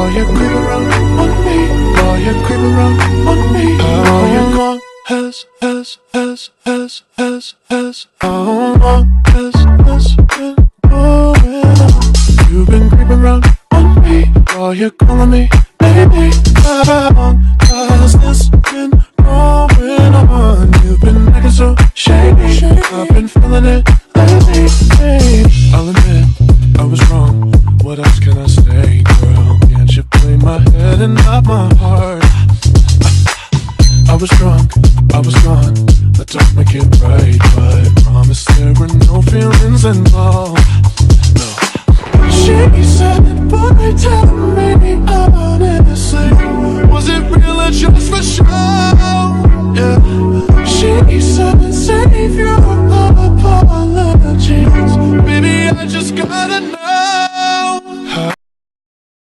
while you creep around on me, while you creep around on me. How long has how long has been going on? You've been creeping around on me while you're calling me baby. How long has this been